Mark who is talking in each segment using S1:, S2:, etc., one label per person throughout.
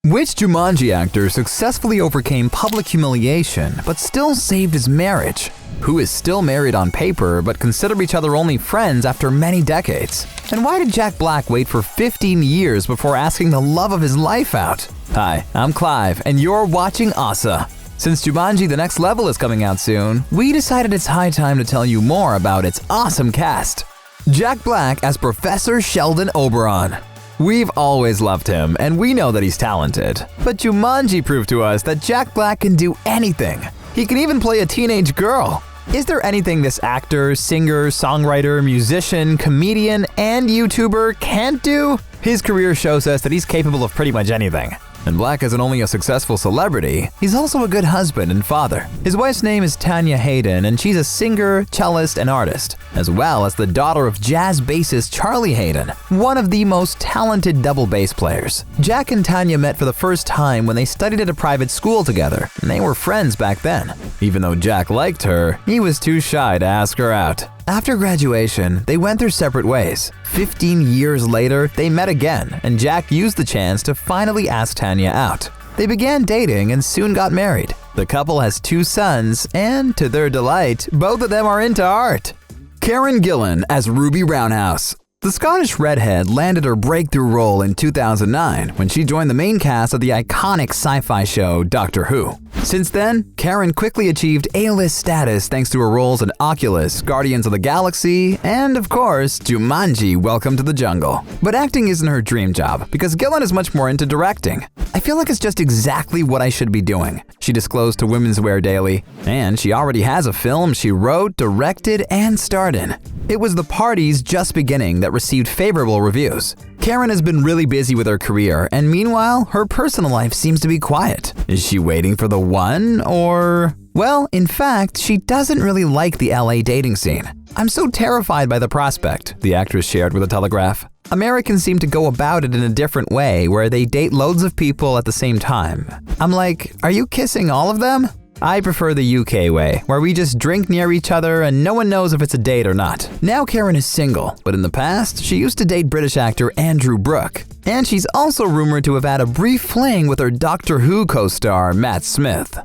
S1: Which Jumanji actor successfully overcame public humiliation but still saved his marriage? Who is still married on paper but consider each other only friends after many decades? And why did Jack Black wait for 15 years before asking the love of his life out? Hi, I'm Clive, and you're watching OSSA. Since Jumanji The Next Level is coming out soon, we decided it's high time to tell you more about its awesome cast. Jack Black as Professor Sheldon Oberon. We've always loved him, and we know that he's talented. But Jumanji proved to us that Jack Black can do anything. He can even play a teenage girl. Is there anything this actor, singer, songwriter, musician, comedian, and YouTuber can't do? His career shows us that he's capable of pretty much anything. And Black isn't only a successful celebrity, he's also a good husband and father. His wife's name is Tanya Hayden, and she's a singer, cellist, and artist, as well as the daughter of jazz bassist Charlie Hayden, one of the most talented double bass players. Jack and Tanya met for the first time when they studied at a private school together, and they were friends back then. Even though Jack liked her, he was too shy to ask her out. After graduation, they went their separate ways. 15 years later, they met again, and Jack used the chance to finally ask Tanya out. They began dating and soon got married. The couple has 2 sons, and to their delight, both of them are into art. Karen Gillan as Ruby Roundhouse. The Scottish redhead landed her breakthrough role in 2009 when she joined the main cast of the iconic sci-fi show Doctor Who. Since then, Karen quickly achieved A-list status thanks to her roles in Oculus, Guardians of the Galaxy, and of course, Jumanji: Welcome to the Jungle. But acting isn't her dream job because Gillan is much more into directing. I feel like it's just exactly what I should be doing, she disclosed to Women's Wear Daily. And she already has a film she wrote, directed, and starred in. It was The Party's Just Beginning that received favorable reviews. Karen has been really busy with her career, and meanwhile, her personal life seems to be quiet. Is she waiting for the one, or… Well, in fact, she doesn't really like the LA dating scene. I'm so terrified by the prospect, the actress shared with The Telegraph. Americans seem to go about it in a different way, where they date loads of people at the same time. I'm like, are you kissing all of them? I prefer the UK way, where we just drink near each other and no one knows if it's a date or not. Now Karen is single, but in the past, she used to date British actor Andrew Brooke. And she's also rumored to have had a brief fling with her Doctor Who co-star Matt Smith.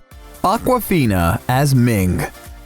S1: Awkwafina as Ming.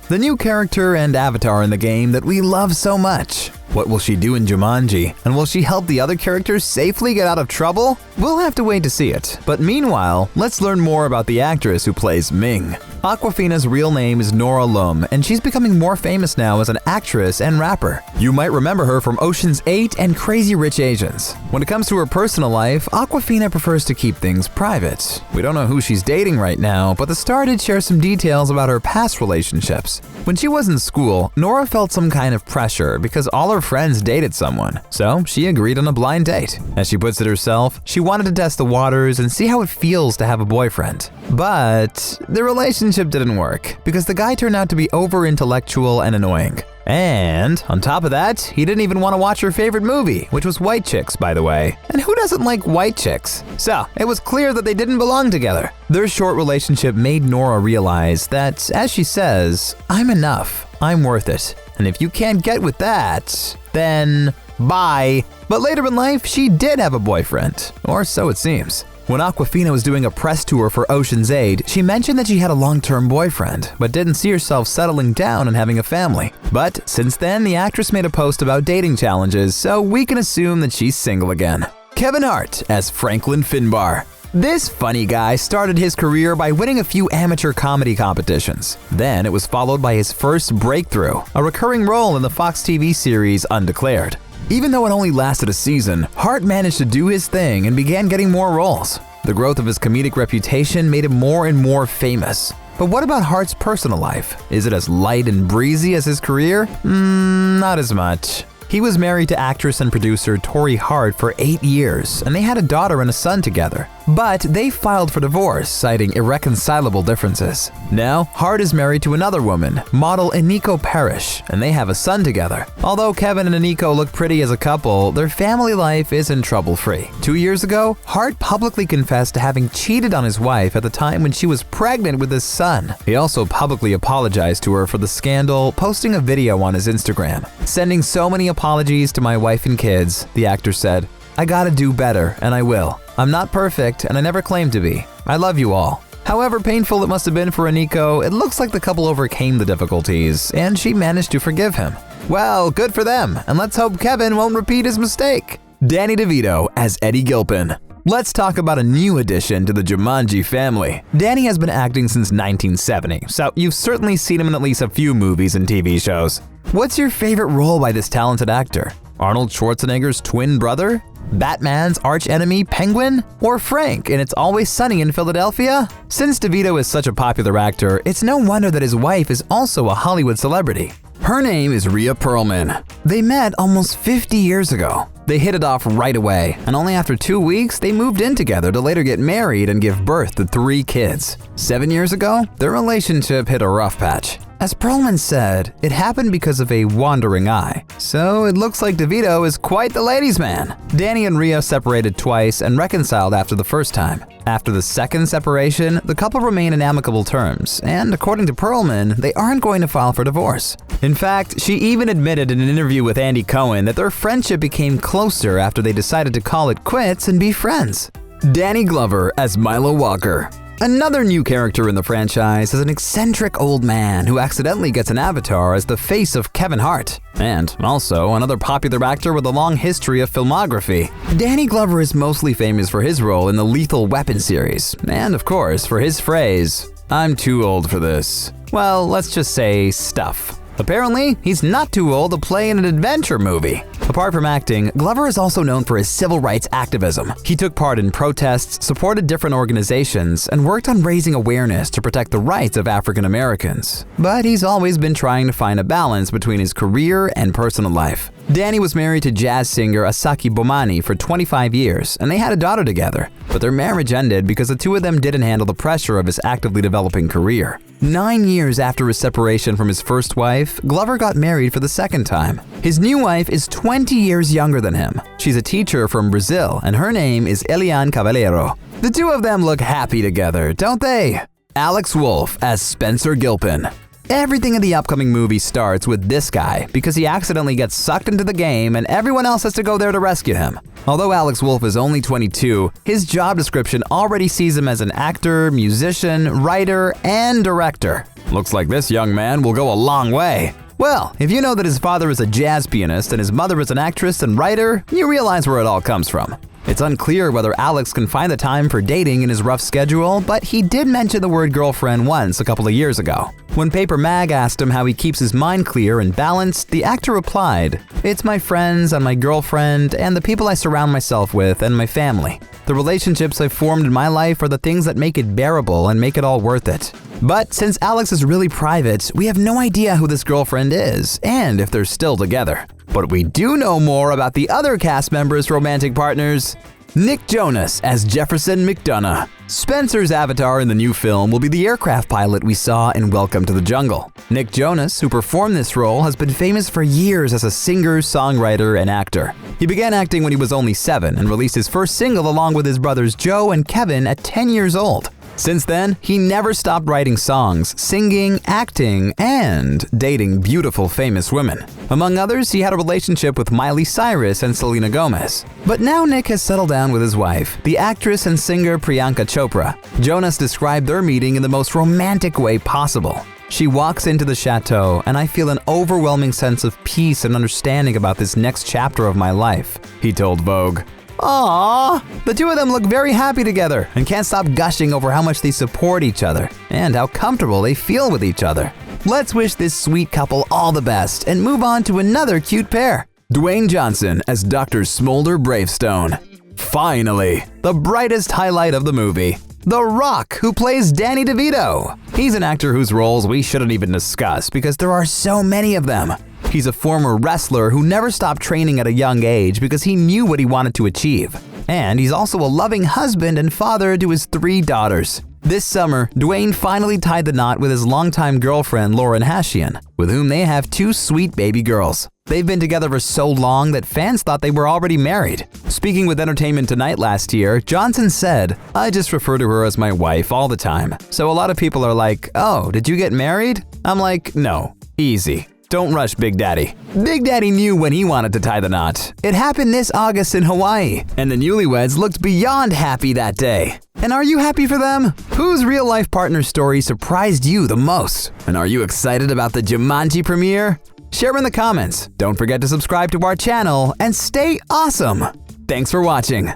S1: The new character and avatar in the game that we love so much. What will she do in Jumanji? And will she help the other characters safely get out of trouble? We'll have to wait to see it. But meanwhile, let's learn more about the actress who plays Ming. Awkwafina's real name is Nora Lum, and she's becoming more famous now as an actress and rapper. You might remember her from Ocean's 8 and Crazy Rich Asians. When it comes to her personal life, Awkwafina prefers to keep things private. We don't know who she's dating right now, but the star did share some details about her past relationships. When she was in school, Nora felt some kind of pressure because all her friends dated someone, so she agreed on a blind date. As she puts it herself, she wanted to test the waters and see how it feels to have a boyfriend. But the relationship didn't work because the guy turned out to be over-intellectual and annoying. And on top of that, he didn't even want to watch her favorite movie, which was White Chicks, by the way. And who doesn't like white chicks? So it was clear that they didn't belong together. Their short relationship made Nora realize that, as she says, I'm enough, I'm worth it. And if you can't get with that, then bye. But later in life, she did have a boyfriend, or so it seems. When Awkwafina was doing a press tour for Ocean's 8, she mentioned that she had a long-term boyfriend, but didn't see herself settling down and having a family. But since then, the actress made a post about dating challenges, so we can assume that she's single again. Kevin Hart as Franklin Finbar. This funny guy started his career by winning a few amateur comedy competitions. Then it was followed by his first breakthrough, a recurring role in the Fox TV series Undeclared. Even though it only lasted a season, Hart managed to do his thing and began getting more roles. The growth of his comedic reputation made him more and more famous. But what about Hart's personal life? Is it as light and breezy as his career? Not as much. He was married to actress and producer Tori Hart for 8 years, and they had a daughter and a son together. But they filed for divorce, citing irreconcilable differences. Now, Hart is married to another woman, model Eniko Parrish, and they have a son together. Although Kevin and Eniko look pretty as a couple, their family life isn't trouble-free. 2 years ago, Hart publicly confessed to having cheated on his wife at the time when she was pregnant with his son. He also publicly apologized to her for the scandal, posting a video on his Instagram. Sending so many apologies to my wife and kids, the actor said, I gotta do better, and I will. I'm not perfect, and I never claimed to be. I love you all. However painful it must have been for Aniko, it looks like the couple overcame the difficulties, and she managed to forgive him. Well, good for them, and let's hope Kevin won't repeat his mistake. Danny DeVito as Eddie Gilpin. Let's talk about a new addition to the Jumanji family. Danny has been acting since 1970, so you've certainly seen him in at least a few movies and TV shows. What's your favorite role by this talented actor? Arnold Schwarzenegger's twin brother? Batman's arch-enemy Penguin? Or Frank in It's Always Sunny in Philadelphia? Since DeVito is such a popular actor, it's no wonder that his wife is also a Hollywood celebrity. Her name is Rhea Perlman. They met almost 50 years ago. They hit it off right away, and only after 2 weeks, they moved in together to later get married and give birth to 3 kids. 7 years ago, their relationship hit a rough patch. As Perlman said, it happened because of a wandering eye. So it looks like DeVito is quite the ladies' man. Danny and Rhea separated twice and reconciled after the first time. After the second separation, the couple remain in amicable terms, and according to Perlman, they aren't going to file for divorce. In fact, she even admitted in an interview with Andy Cohen that their friendship became closer after they decided to call it quits and be friends. Danny Glover as Milo Walker. Another new character in the franchise is an eccentric old man who accidentally gets an avatar as the face of Kevin Hart, and also another popular actor with a long history of filmography. Danny Glover is mostly famous for his role in the Lethal Weapon series, and of course for his phrase, "I'm too old for this." Well, let's just say stuff. Apparently, he's not too old to play in an adventure movie. Apart from acting, Glover is also known for his civil rights activism. He took part in protests, supported different organizations, and worked on raising awareness to protect the rights of African Americans. But he's always been trying to find a balance between his career and personal life. Danny was married to jazz singer Asaki Bomani for 25 years, and they had a daughter together. But their marriage ended because the two of them didn't handle the pressure of his actively developing career. 9 years after his separation from his first wife, Glover got married for the second time. His new wife is 20 years younger than him. She's a teacher from Brazil, and her name is Eliane Caballero. The two of them look happy together, don't they? Alex Wolff as Spencer Gilpin. Everything in the upcoming movie starts with this guy because he accidentally gets sucked into the game and everyone else has to go there to rescue him. Although Alex Wolff is only 22, his job description already sees him as an actor, musician, writer, and director. Looks like this young man will go a long way. Well, if you know that his father is a jazz pianist and his mother is an actress and writer, you realize where it all comes from. It's unclear whether Alex can find the time for dating in his rough schedule, but he did mention the word girlfriend once a couple of years ago. When Paper Mag asked him how he keeps his mind clear and balanced, the actor replied, "It's my friends and my girlfriend and the people I surround myself with and my family. The relationships I've formed in my life are the things that make it bearable and make it all worth it." But since Alex is really private, we have no idea who this girlfriend is and if they're still together. But we do know more about the other cast members' romantic partners. Nick Jonas as Jefferson McDonough. Spencer's avatar in the new film will be the aircraft pilot we saw in Welcome to the Jungle. Nick Jonas, who performed this role, has been famous for years as a singer, songwriter, and actor. He began acting when he was only 7 and released his first single along with his brothers Joe and Kevin at 10 years old. Since then, he never stopped writing songs, singing, acting, and dating beautiful famous women. Among others, he had a relationship with Miley Cyrus and Selena Gomez. But now Nick has settled down with his wife, the actress and singer Priyanka Chopra. Jonas described their meeting in the most romantic way possible. She walks into the chateau, and I feel an overwhelming sense of peace and understanding about this next chapter of my life, he told Vogue. Aww, the two of them look very happy together and can't stop gushing over how much they support each other and how comfortable they feel with each other. Let's wish this sweet couple all the best and move on to another cute pair. Dwayne Johnson as Dr. Smolder Bravestone. Finally, the brightest highlight of the movie. The Rock, who plays Danny DeVito. He's an actor whose roles we shouldn't even discuss because there are so many of them. He's a former wrestler who never stopped training at a young age because he knew what he wanted to achieve. And he's also a loving husband and father to his 3 daughters. This summer, Dwayne finally tied the knot with his longtime girlfriend Lauren Hashian, with whom they have 2 sweet baby girls. They've been together for so long that fans thought they were already married. Speaking with Entertainment Tonight last year, Johnson said, "I just refer to her as my wife all the time. So a lot of people are like, 'Oh, did you get married?' I'm like, 'No, easy.'" don't rush Big Daddy. Big Daddy knew when he wanted to tie the knot. It happened this August in Hawaii, and the newlyweds looked beyond happy that day. And are you happy for them? Whose real-life partner story surprised you the most? And are you excited about the Jumanji premiere? Share in the comments. Don't forget to subscribe to our channel and stay awesome. Thanks for watching.